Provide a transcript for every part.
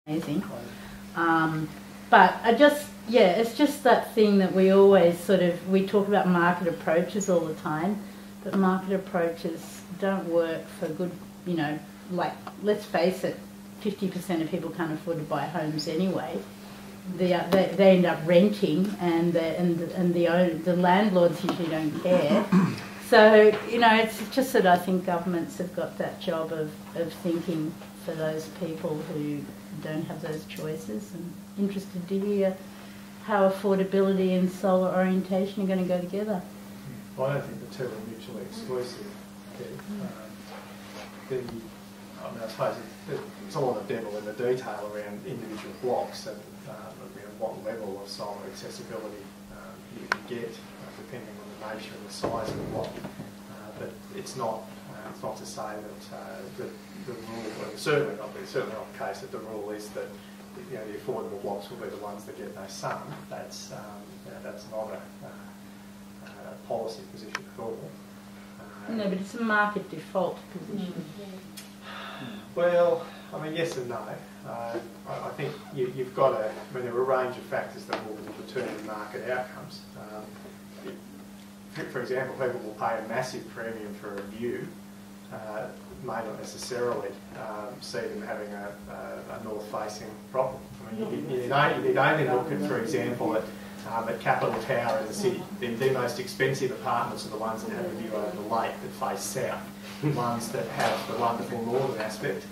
amazing. But it's just that thing that we always we talk about market approaches all the time, but market approaches don't work for good, like, let's face it, 50% of people can't afford to buy homes anyway. They end up renting, and the landlords usually don't care. So, it's just that I think governments have got that job of thinking for those people who don't have those choices. And interested to hear how affordability and solar orientation are going to go together. Well, I don't think the two are mutually exclusive. I suppose it's all the devil in the detail around individual blocks and around what level of solar accessibility you can get, depending on the nature and the size of the block. But it's not to say that the rule, well, certainly not the case that the rule is that the affordable blocks will be the ones that get no sun. That's not a policy position at all. No, but it's a market default position. Well, I mean, yes and no. I think you've got there are a range of factors that will determine market outcomes. For example, people will pay a massive premium for a view, may not necessarily see them having a north-facing property. I mean, you need only look at, for example, at Capital Tower in the city. The most expensive apartments are the ones that have a view over the lake that face south. The ones that have the wonderful northern aspect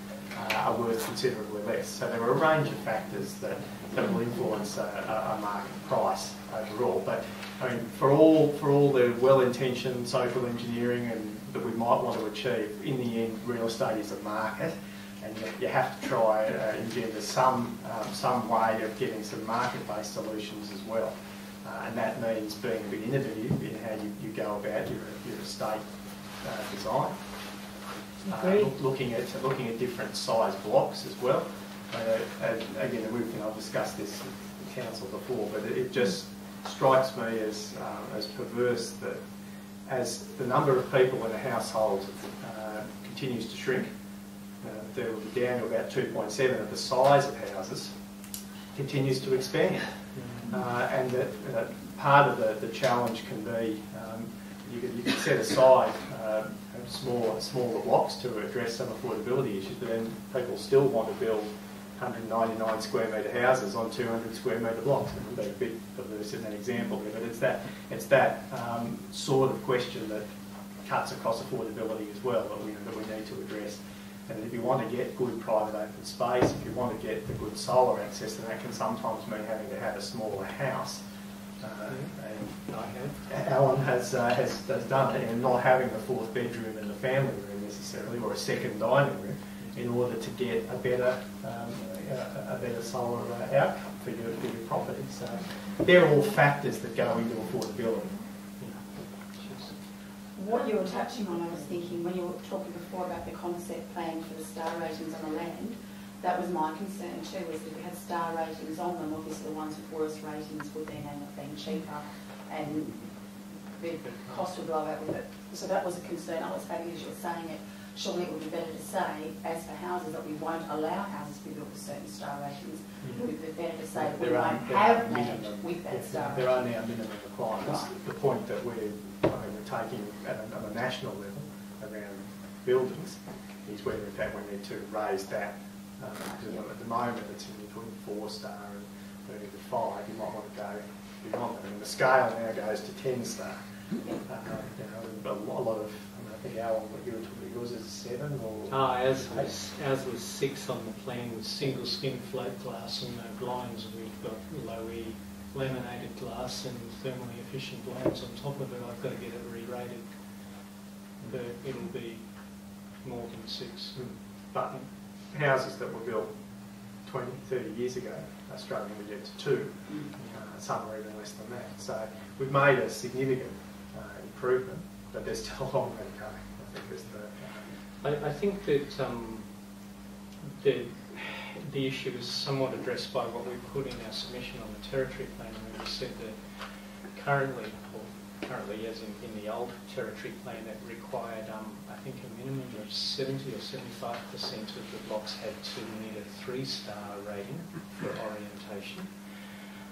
are worth considerably less. So there are a range of factors that will influence a market price overall. But I mean, for all the well-intentioned social engineering and that we might want to achieve, in the end, real estate is a market, and you have to try engender some way of getting some market-based solutions as well. And that means being a bit innovative in how you go about your estate design. Looking at different size blocks as well. Again, I've discussed this with the council before, but it just strikes me as perverse that as the number of people in a household continues to shrink, they'll be down to about 2.7, of the size of houses continues to expand, and that part of the challenge can be you can set aside smaller blocks to address some affordability issues, but then people still want to build 199 square metre houses on 200 square metre blocks. It would be a bit perverse in that example, but it's that sort of question that cuts across affordability as well that we need to address. And if you want to get good private open space, if you want to get the good solar access, then that can sometimes mean having to have a smaller house. And Alan has done it, and not having a fourth bedroom and a family room necessarily, or a second dining room, in order to get a better solar outcome for your property. So they're all factors that go into affordability. What you were touching on, I was thinking, when you were talking before about the concept plan for the star ratings on the land, that was my concern too, was that if we had star ratings on them, obviously the ones with worse ratings would then end up being cheaper and the cost would blow out with it. So that was a concern I was having as you were saying it. Surely it would be better to say, as for houses, that we won't allow houses to be built with certain star ratings. It would be better to say that we won't have land with that star rating. There are now minimum requirements. Right. The point that we're taking at a national level around buildings is whether in fact we need to raise that. Because at the moment it's in between 4-star and moving to 5. You might want to go beyond that. And the scale now goes to 10-star. A lot of, I think Alan, what you were talking about, yours is 7 or? Ours was 6 on the plan with single skin float glass and no blinds. We've got low E laminated glass and thermally efficient blinds on top of it. I've got to get it re-rated, but it'll be more than 6. But houses that were built 20, 30 years ago are struggling to get to 2. Some are even less than that. So we've made a significant improvement, but there's still a long way to go. I think that the issue is somewhat addressed by what we put in our submission on the territory plan, where we said that currently, or currently, as in the old territory plan, it required, I think, a minimum of 70 or 75% of the blocks had to meet a 3-star rating for orientation,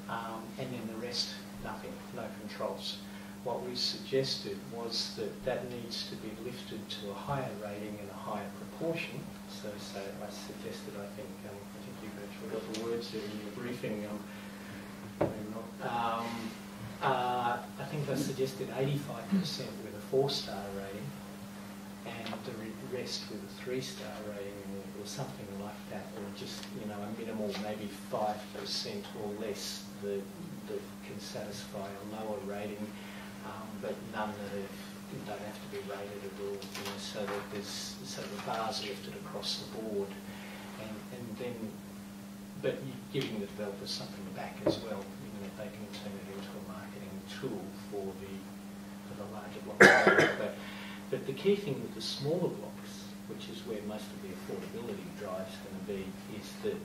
and then the rest, nothing, no controls. What we suggested was that that needs to be lifted to a higher rating and a higher proportion. So I suggested, I think you've actually got the words there in your briefing. I think I suggested 85% with a 4-star rating and the rest with a 3-star rating or something like that, or just, you know, a minimal maybe 5% or less that can satisfy a lower rating, but none that don't have to be rated at all, you know, so that there's sort of bars lifted across the board, and then, but you're giving the developers something back as well, you know, they can turn it into a marketing tool for the larger blocks. But the key thing with the smaller blocks, which is where most of the affordability drive is going to be, is that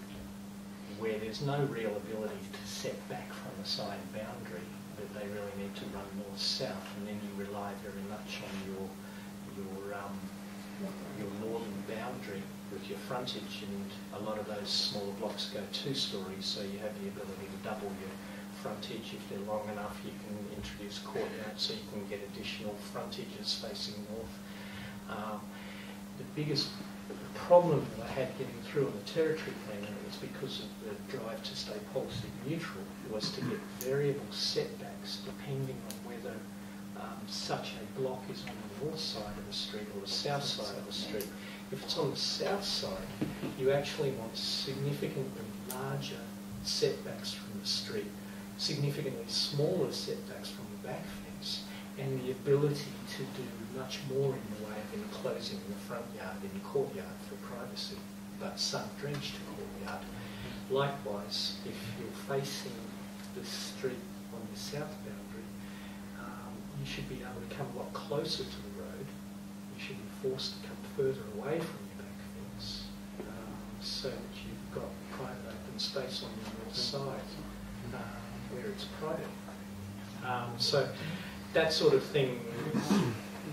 where there's no real ability to set back from the side boundary, that they really need to run north-south, and then you rely very much on your northern boundary with your frontage, and a lot of those smaller blocks go 2 stories, so you have the ability to double your frontage. If they're long enough, you can introduce courtyards so you can get additional frontages facing north. The biggest problem that I had getting through on the territory plan, and it was because of the drive to stay policy neutral, was to get variable setbacks depending on whether such a block is on the north side of the street or the south side of the street. If it's on the south side, you actually want significantly larger setbacks from the street, significantly smaller setbacks from the back fence, and the ability to do much more in the way of enclosing the front yard and courtyard for privacy, but sun-drenched courtyard. Likewise, if you're facing the street on the south boundary, you should be able to come a lot closer to the road. You should be forced to come further away from your back fence, so that you've got private open space on the north side where it's private. So that sort of thing is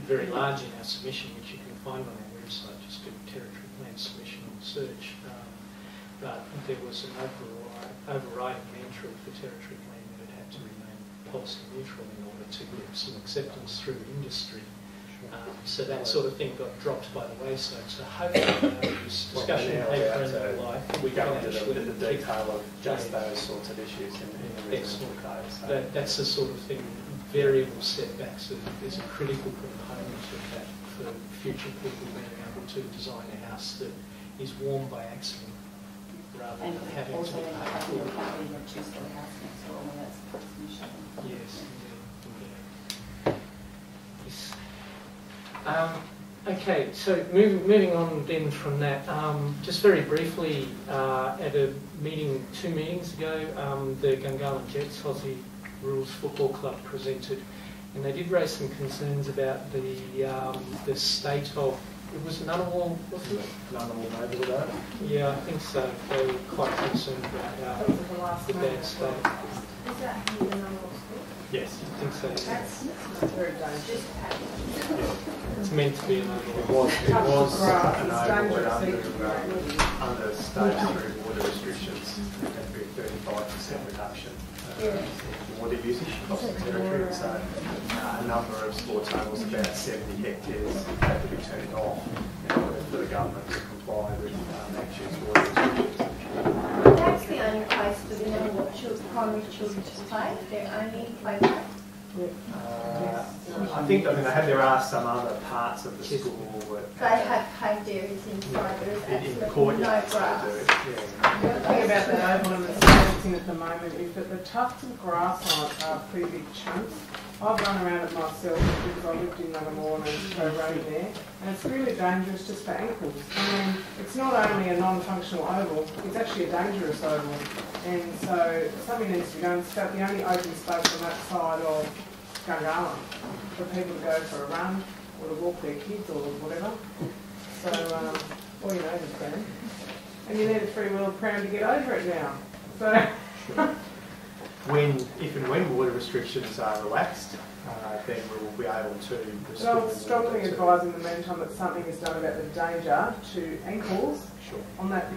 very large in our submission, which you can find on our website. Just do territory plan submission and search. But there was an overriding mantra of the territory plan that it had to remain policy neutral in order to get some acceptance through industry. So that sort of thing got dropped by the wayside. So hopefully this discussion paper and the like, we can actually the detail of just those sorts of issues in the reasonable code. So that's the sort of thing. Variable setbacks is a critical component of that for future people being able to design a house that is warm by accident rather than having to be paid for. Yes, indeed. Yes. Okay, so moving on then from that, just very briefly, at a meeting 2 meetings ago, the Gungahlin Jets Aussie Rules Football Club presented, and they did raise some concerns about the state of, it was Ngunnawal, wasn't it? Ngunnawal neighbourhood owner? Yeah, I think so. They were quite concerned about the bad state. Is that the Ngunnawal school? Yes. I think so. That's very dangerous. Yeah. It's meant to be an It was an It's overwood under state water restrictions. It had to be a 35% reduction. Water usage across the territory, so a number of sports owners, about 70 hectares, had to be turned off in order for the government to comply with Action's water restrictions. That's the only place for the primary children to play, their only playground. I think, there are some other parts of the school that They have paved areas inside, there is in the absolutely no courtyard. grass. The other thing about the oval and the spacing at the moment is that the tufts of grass on it are pretty big chunks. I've run around it myself because I lived in Ngunnawal and go road there, and it's really dangerous just for ankles. I mean, it's not only a non-functional oval, it's actually a dangerous oval. And so something needs to be done. It's about the only open space on that side of Gungahlin for people to go for a run or to walk their kids or whatever. So, or your neighbour's pram. And you need a three-wheeled pram to get over it now. So, if and when water restrictions are relaxed, then we will be able to restrict. So I would strongly advise in the meantime that something is done about the danger to ankles Sure. on that.